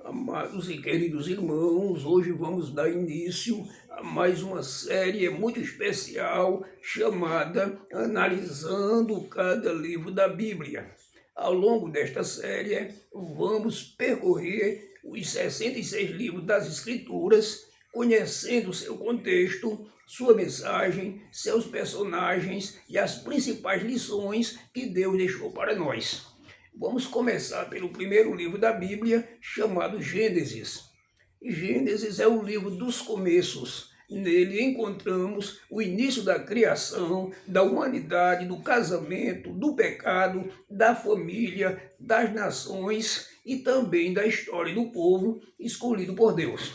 Amados e queridos irmãos, hoje vamos dar início a mais uma série muito especial chamada Analisando cada livro da Bíblia. Ao longo desta série, vamos percorrer os 66 livros das Escrituras, conhecendo seu contexto, sua mensagem, seus personagens e as principais lições que Deus deixou para nós. Vamos começar pelo primeiro livro da Bíblia, chamado Gênesis. Gênesis é o livro dos começos. Nele encontramos o início da criação, da humanidade, do casamento, do pecado, da família, das nações e também da história do povo escolhido por Deus.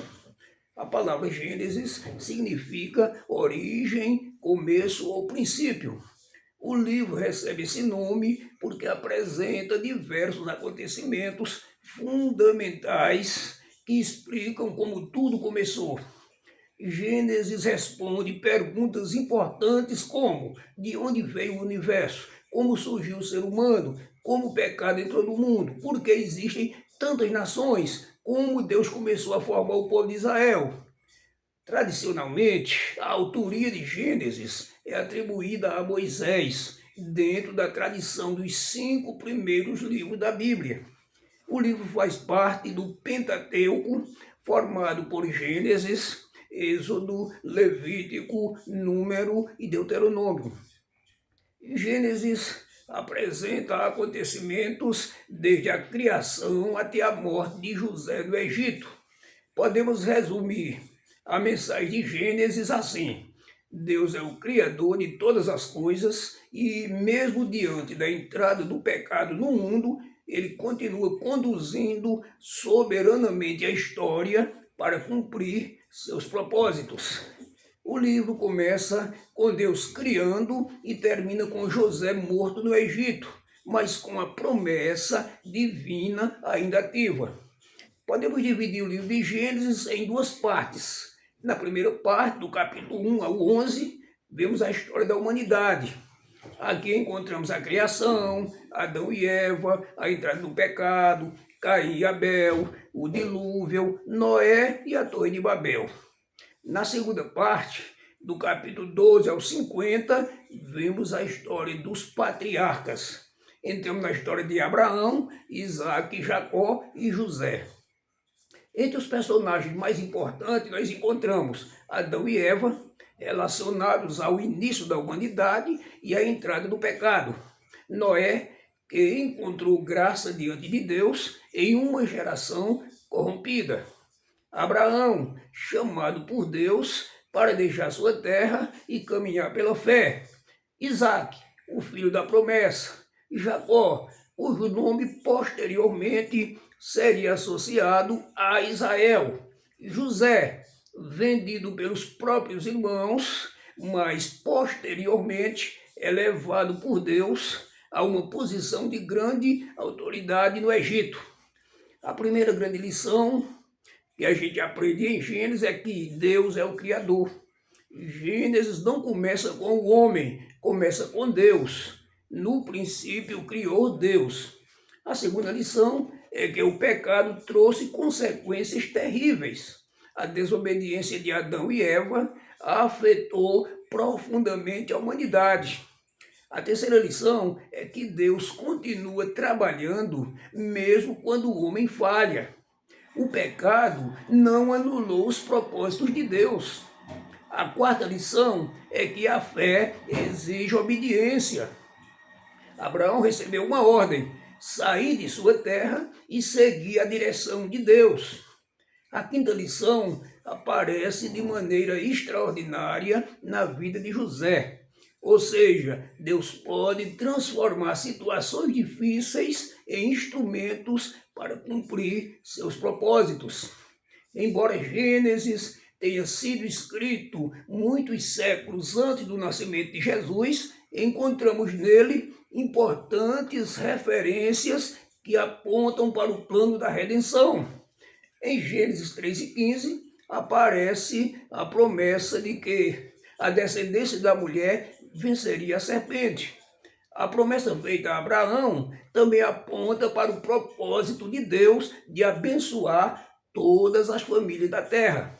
A palavra Gênesis significa origem, começo ou princípio. O livro recebe esse nome porque apresenta diversos acontecimentos fundamentais que explicam como tudo começou. Gênesis responde perguntas importantes como: de onde veio o universo? Como surgiu o ser humano? Como o pecado entrou no mundo? Por que existem tantas nações? Como Deus começou a formar o povo de Israel? Tradicionalmente, a autoria de Gênesis é atribuída a Moisés, dentro da tradição dos 5 primeiros livros da Bíblia. O livro faz parte do Pentateuco, formado por Gênesis, Êxodo, Levítico, Número e Deuteronômio. Gênesis apresenta acontecimentos desde a criação até a morte de José do Egito. Podemos resumir a mensagem de Gênesis assim: Deus é o Criador de todas as coisas e, mesmo diante da entrada do pecado no mundo, Ele continua conduzindo soberanamente a história para cumprir seus propósitos. O livro começa com Deus criando e termina com José morto no Egito, mas com a promessa divina ainda ativa. Podemos dividir o livro de Gênesis em duas partes. Na primeira parte, do capítulo 1 ao 11, vemos a história da humanidade. Aqui encontramos a criação, Adão e Eva, a entrada do pecado, Caim e Abel, o dilúvio, Noé e a Torre de Babel. Na segunda parte, do capítulo 12 ao 50, vemos a história dos patriarcas. Entramos na história de Abraão, Isaac, Jacó e José. Entre os personagens mais importantes, nós encontramos Adão e Eva, relacionados ao início da humanidade e à entrada do pecado. Noé, que encontrou graça diante de Deus em uma geração corrompida. Abraão, chamado por Deus para deixar sua terra e caminhar pela fé. Isaac, o filho da promessa. Jacó, cujo nome posteriormente seria associado a Israel. José, vendido pelos próprios irmãos, mas posteriormente elevado por Deus a uma posição de grande autoridade no Egito. A primeira grande lição que a gente aprende em Gênesis é que Deus é o Criador. Gênesis não começa com o homem, começa com Deus. No princípio criou Deus. A segunda lição é que o pecado trouxe consequências terríveis. A desobediência de Adão e Eva afetou profundamente a humanidade. A terceira lição é que Deus continua trabalhando mesmo quando o homem falha. O pecado não anulou os propósitos de Deus. A quarta lição é que a fé exige obediência. Abraão recebeu uma ordem: sair de sua terra e seguir a direção de Deus. A quinta lição aparece de maneira extraordinária na vida de José. Ou seja, Deus pode transformar situações difíceis em instrumentos para cumprir seus propósitos. Embora Gênesis tenha sido escrito muitos séculos antes do nascimento de Jesus, encontramos nele importantes referências que apontam para o plano da redenção. Em Gênesis 3:15 aparece a promessa de que a descendência da mulher venceria a serpente. A promessa feita a Abraão também aponta para o propósito de Deus de abençoar todas as famílias da terra.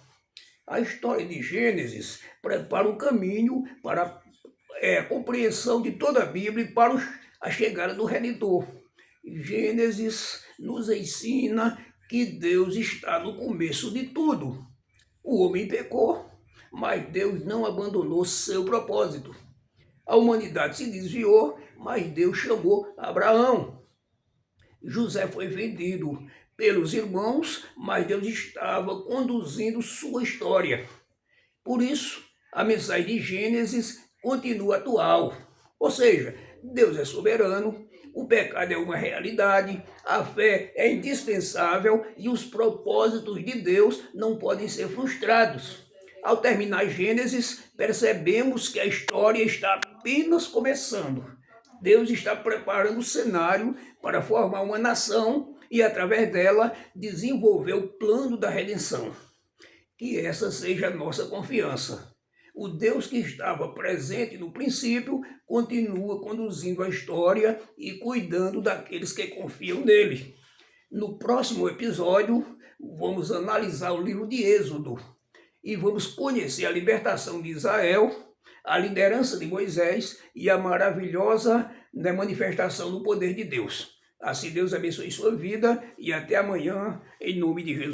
A história de Gênesis prepara o caminho para a compreensão de toda a Bíblia e para a chegada do Redentor. Gênesis nos ensina que Deus está no começo de tudo. O homem pecou, mas Deus não abandonou seu propósito. A humanidade se desviou, mas Deus chamou Abraão. José foi vendido pelos irmãos, mas Deus estava conduzindo sua história. Por isso, a mensagem de Gênesis continua atual. Ou seja, Deus é soberano, o pecado é uma realidade, a fé é indispensável e os propósitos de Deus não podem ser frustrados. Ao terminar Gênesis, percebemos que a história está apenas começando. Deus está preparando o cenário para formar uma nação e, através dela, desenvolver o plano da redenção. Que essa seja a nossa confiança. O Deus que estava presente no princípio continua conduzindo a história e cuidando daqueles que confiam nele. No próximo episódio, vamos analisar o livro de Êxodo e vamos conhecer a libertação de Israel, a liderança de Moisés e a maravilhosa manifestação do poder de Deus. Assim Deus abençoe sua vida e até amanhã, em nome de Jesus.